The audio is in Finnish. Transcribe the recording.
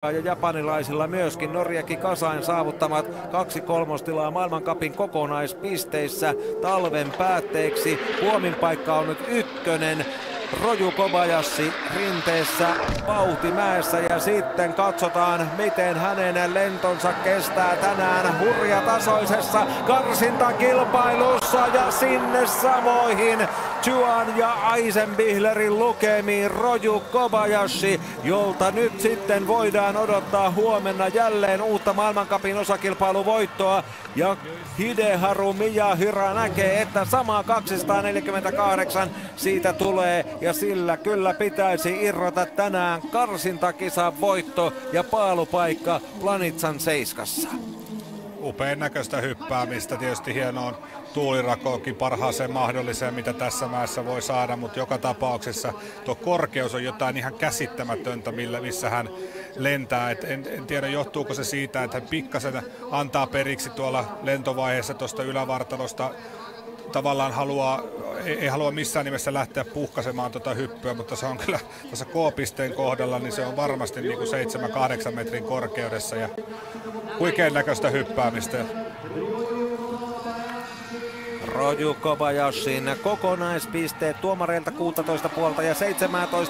ja japanilaisilla myöskin. Noriaki Kasain saavuttamat 2 kolmostilaa maailmancupin kokonaispisteissä talven päätteeksi. Puomin paikka on nyt ykkönen. Roju Kobayashi rinteessä vauhtimäessä ja sitten katsotaan miten hänen lentonsa kestää tänään hurjatasoisessa karsintakilpailussa ja sinne samoihin Chuan ja Eisenbichlerin lukemiin Roju Kobayashi, jolta nyt sitten voidaan odottaa huomenna jälleen uutta maailmancupin osakilpailuvoittoa ja Hideharu Miyahira näkee, että sama 248 siitä tulee ja sillä kyllä pitäisi irrota tänään karsintakisan voitto ja paalupaikka Planitsan seiskassa. Upean näköistä hyppäämistä, tietysti hienoa tuulirakoonkin parhaaseen mahdolliseen, mitä tässä mäessä voi saada, mutta joka tapauksessa tuo korkeus on jotain ihan käsittämätöntä, missä hän lentää. En tiedä, johtuuko se siitä, että hän pikkasen antaa periksi tuolla lentovaiheessa tuosta ylävartalosta. Tavallaan ei halua missään nimessä lähteä puhkaisemaan tuota hyppyä, mutta se on kyllä tässä K-pisteen kohdalla, niin se on varmasti niin kuin 7-8 metrin korkeudessa ja huikean näköistä hyppäämistä. Roju Kobayashin kokonaispisteet tuomareilta 16,5 ja 17.